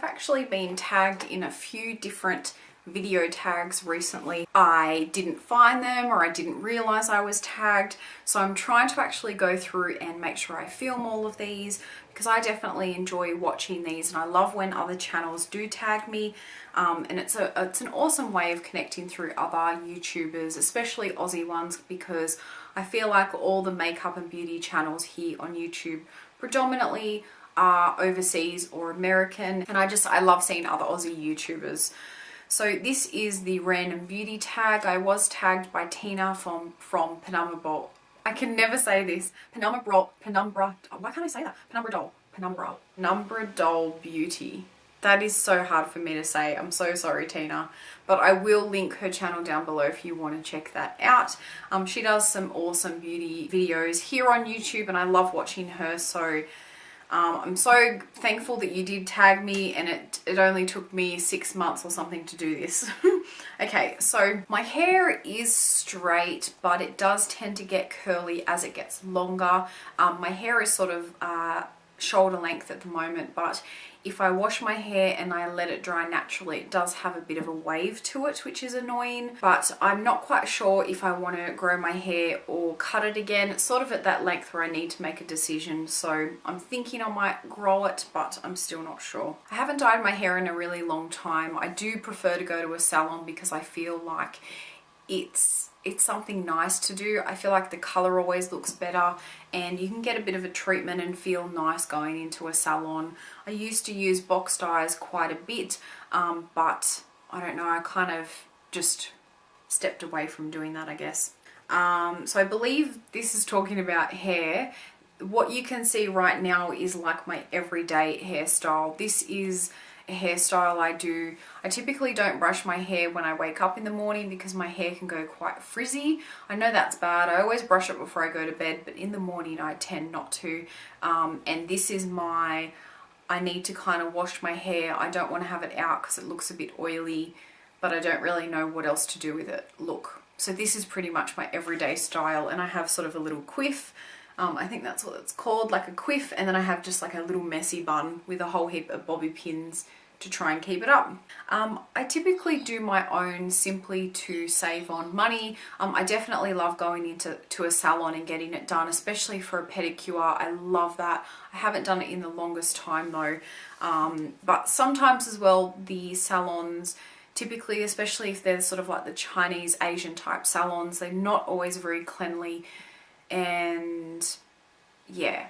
Actually been tagged in a few different video tags recently. I didn't find them, or I didn't realize I was tagged, so I'm trying to actually go through and make sure I film all of these, because I definitely enjoy watching these and I love when other channels do tag me, and it's an awesome way of connecting through other YouTubers, especially Aussie ones, because I feel like all the makeup and beauty channels here on YouTube predominantly are overseas or American, and I love seeing other Aussie YouTubers. So this is the random beauty tag. I was tagged by Tina from Penumbra Bowl. I can never say this. Penumbra, why can't I say that? Penumbra Doll Beauty. That is so hard for me to say. I'm so sorry, Tina. But I will link her channel down below if you want to check that out. She does some awesome beauty videos here on YouTube, and I love watching her. So I'm so thankful that you did tag me, and it only took me 6 months or something to do this. Okay, so my hair is straight, but it does tend to get curly as it gets longer. My hair is sort of shoulder length at the moment, but if I wash my hair and I let it dry naturally, it does have a bit of a wave to it, which is annoying. But I'm not quite sure if I want to grow my hair or cut it again. It's sort of at that length where I need to make a decision, so I'm thinking I might grow it, but I'm still not sure. I haven't dyed my hair in a really long time. I do prefer to go to a salon because I feel like it's something nice to do. I feel like the color always looks better, and you can get a bit of a treatment and feel nice going into a salon. I used to use box dyes quite a bit, but I don't know, I kind of just stepped away from doing that, I guess. So I believe this is talking about hair. What you can see right now is like my everyday hairstyle. This is a hairstyle I do. I typically don't brush my hair when I wake up in the morning because my hair can go quite frizzy. I know that's bad. I always brush it before I go to bed, but in the morning I tend not to. And this is I need to kind of wash my hair. I don't want to have it out because it looks a bit oily, but I don't really know what else to do with it. Look, so this is pretty much my everyday style, and I have sort of a little quiff. I think that's what it's called, like a quiff, and then I have just like a little messy bun with a whole heap of bobby pins to try and keep it up. I typically do my own simply to save on money. I definitely love going into a salon and getting it done, especially for a pedicure. I love that. I haven't done it in the longest time though, but sometimes as well the salons, typically, especially if they're sort of like the Chinese Asian type salons, they're not always very cleanly. And yeah,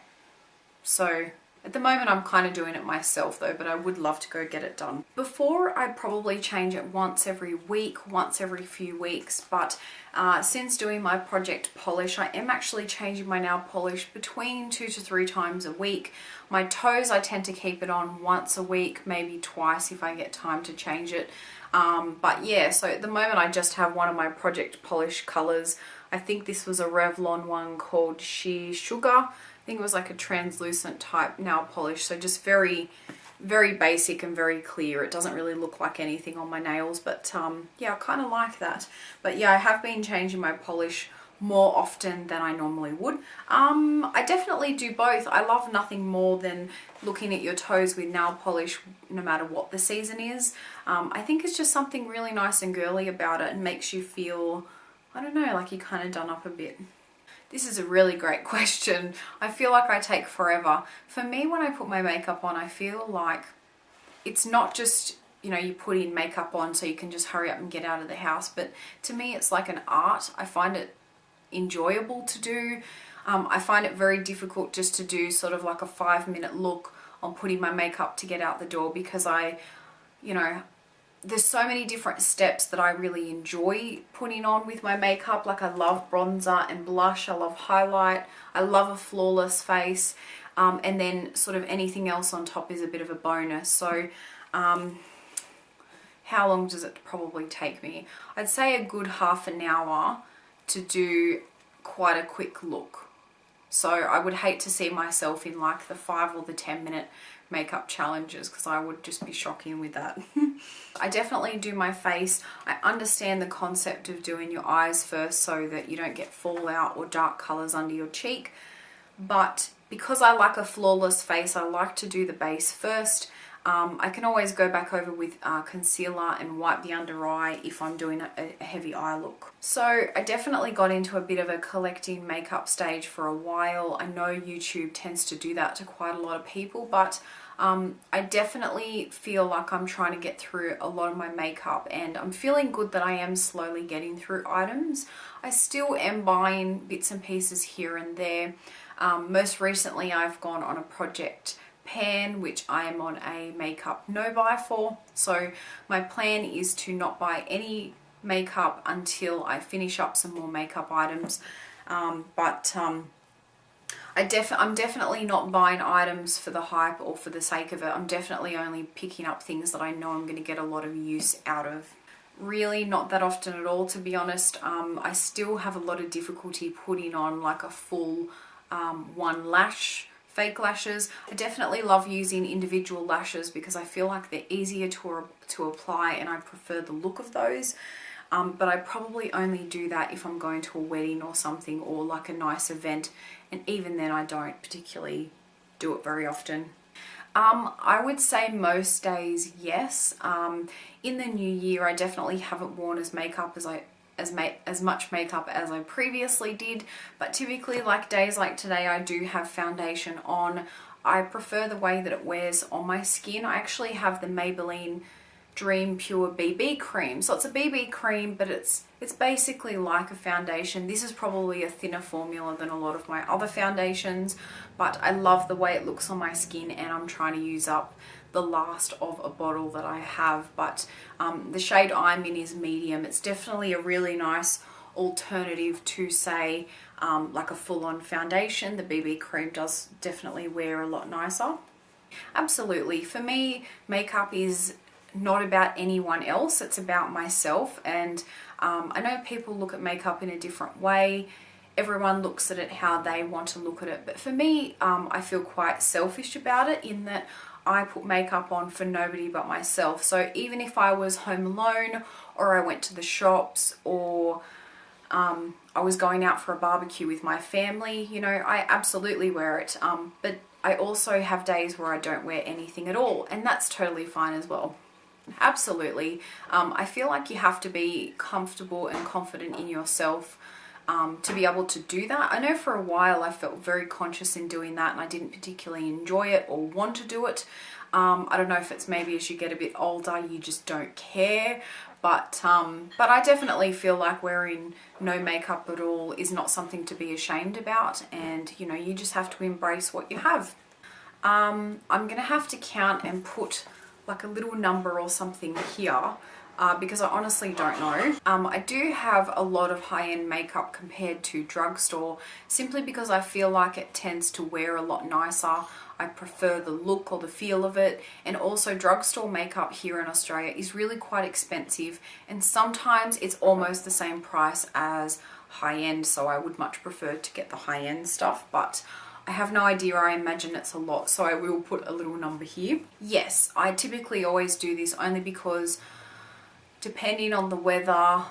so at the moment I'm kind of doing it myself though, but I would love to go get it done. Before, I'd probably change it once every week, once every few weeks, but since doing my project polish, I am actually changing my nail polish between 2 to 3 times a week. My toes, I tend to keep it on once a week, maybe twice if I get time to change it. But yeah, so at the moment I just have one of my project polish colors. I think this was a Revlon one called Sheer Sugar. I think it was like a translucent type nail polish, so just very, very basic and very clear. It doesn't really look like anything on my nails, but yeah, I kind of like that. But yeah, I have been changing my polish more often than I normally would. I definitely do both. I love nothing more than looking at your toes with nail polish no matter what the season is. I think it's just something really nice and girly about it and makes you feel, I don't know, like you're kind of done up a bit. This is a really great question. I feel like I take forever. For me, when I put my makeup on, I feel like it's not just, you know, you put in makeup on so you can just hurry up and get out of the house, but to me it's like an art. I find it enjoyable to do. I find it very difficult just to do sort of like a 5-minute look on putting my makeup to get out the door, because you know, there's so many different steps that I really enjoy putting on with my makeup. Like I love bronzer and blush, I love highlight, I love a flawless face, and then sort of anything else on top is a bit of a bonus. So how long does it probably take me? I'd say a good half an hour to do quite a quick look. So I would hate to see myself in like the 5 or the 10-minute makeup challenges, because I would just be shocking with that. I definitely do my face. I understand the concept of doing your eyes first so that you don't get fallout or dark colors under your cheek. But because I like a flawless face, I like to do the base first. I can always go back over with concealer and wipe the under eye if I'm doing a heavy eye look. So I definitely got into a bit of a collecting makeup stage for a while. I know YouTube tends to do that to quite a lot of people, but I definitely feel like I'm trying to get through a lot of my makeup, and I'm feeling good that I am slowly getting through items. I still am buying bits and pieces here and there. Most recently I've gone on a project pan, which I am on a makeup no buy for. So my plan is to not buy any makeup until I finish up some more makeup items. I'm definitely not buying items for the hype or for the sake of it. I'm definitely only picking up things that I know I'm going to get a lot of use out of. Really not that often at all, to be honest. I still have a lot of difficulty putting on like a full one lash, fake lashes. I definitely love using individual lashes because I feel like they're easier to apply, and I prefer the look of those. But I probably only do that if I'm going to a wedding or something, or like a nice event, and even then I don't particularly do it very often. I would say most days, yes. In the new year, I definitely haven't worn as much makeup as I previously did, but typically like days like today I do have foundation on. I prefer the way that it wears on my skin. I actually have the Maybelline Dream Pure BB cream. So it's a BB cream, but it's basically like a foundation. This is probably a thinner formula than a lot of my other foundations, but I love the way it looks on my skin, and I'm trying to use up the last of a bottle that I have. But the shade I'm in is medium. It's definitely a really nice alternative to, say, like a full-on foundation. The BB cream does definitely wear a lot nicer. Absolutely. For me, makeup is not about anyone else, it's about myself. And I know people look at makeup in a different way. Everyone looks at it how they want to look at it, but for me, I feel quite selfish about it, in that I put makeup on for nobody but myself. So even if I was home alone, or I went to the shops, or I was going out for a barbecue with my family, you know, I absolutely wear it. But I also have days where I don't wear anything at all, and that's totally fine as well. Absolutely. I feel like you have to be comfortable and confident in yourself to be able to do that. I know for a while I felt very conscious in doing that, and I didn't particularly enjoy it or want to do it. I don't know if it's maybe as you get a bit older you just don't care, but I definitely feel like wearing no makeup at all is not something to be ashamed about, and you know, you just have to embrace what you have. I'm gonna have to count and put like a little number or something here, because I honestly don't know. I do have a lot of high-end makeup compared to drugstore, simply because I feel like it tends to wear a lot nicer. I prefer the look or the feel of it, and also drugstore makeup here in Australia is really quite expensive, and sometimes it's almost the same price as high-end, so I would much prefer to get the high-end stuff, but I have no idea. I imagine it's a lot, so I will put a little number here. Yes, I typically always do this only because depending on the weather,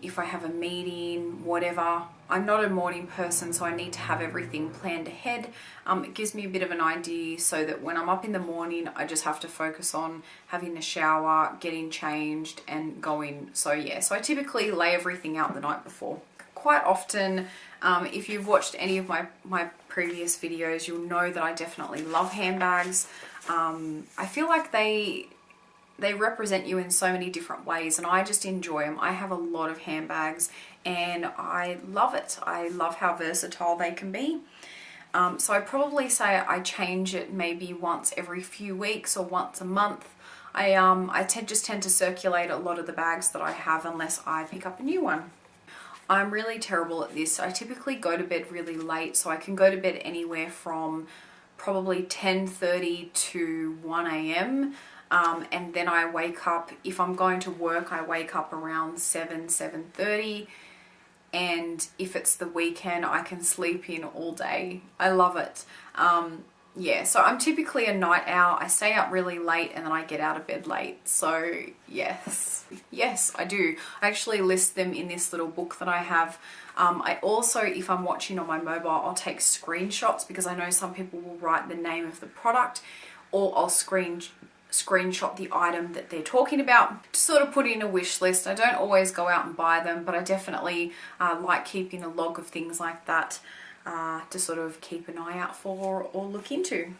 if I have a meeting, whatever, I'm not a morning person, so I need to have everything planned ahead. It gives me a bit of an idea so that when I'm up in the morning, I just have to focus on having a shower, getting changed and going. So yeah, so I typically lay everything out the night before. Quite often, if you've watched any of my previous videos, you'll know that I definitely love handbags. I feel like they represent you in so many different ways, and I just enjoy them. I have a lot of handbags and I love it. I love how versatile they can be. So I'd probably say I change it maybe once every few weeks or once a month. I just tend to circulate a lot of the bags that I have unless I pick up a new one. I'm really terrible at this. I typically go to bed really late, so I can go to bed anywhere from probably 10:30 to 1 a.m. And then I wake up, if I'm going to work, I wake up around 7:30. and if it's the weekend, I can sleep in all day. I love it. Yeah, so I'm typically a night owl. I stay up really late and then I get out of bed late. So yes, I do. I actually list them in this little book that I have. I also, if I'm watching on my mobile, I'll take screenshots because I know some people will write the name of the product, or I'll screenshot the item that they're talking about to sort of put in a wish list. I don't always go out and buy them, but I definitely like keeping a log of things like that to sort of keep an eye out for or look into.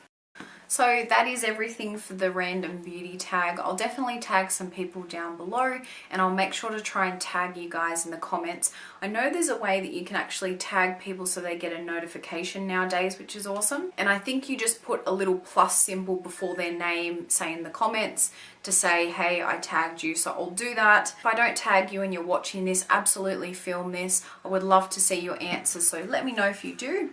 So that is everything for the random beauty tag. I'll definitely tag some people down below, and I'll make sure to try and tag you guys in the comments. I know there's a way that you can actually tag people so they get a notification nowadays, which is awesome. And I think you just put a little plus symbol before their name, say in the comments, to say, hey, I tagged you. So I'll do that. If I don't tag you and you're watching this, absolutely film this. I would love to see your answers, so let me know if you do.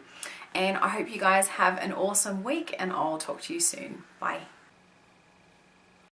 And I hope you guys have an awesome week, and I'll talk to you soon. Bye.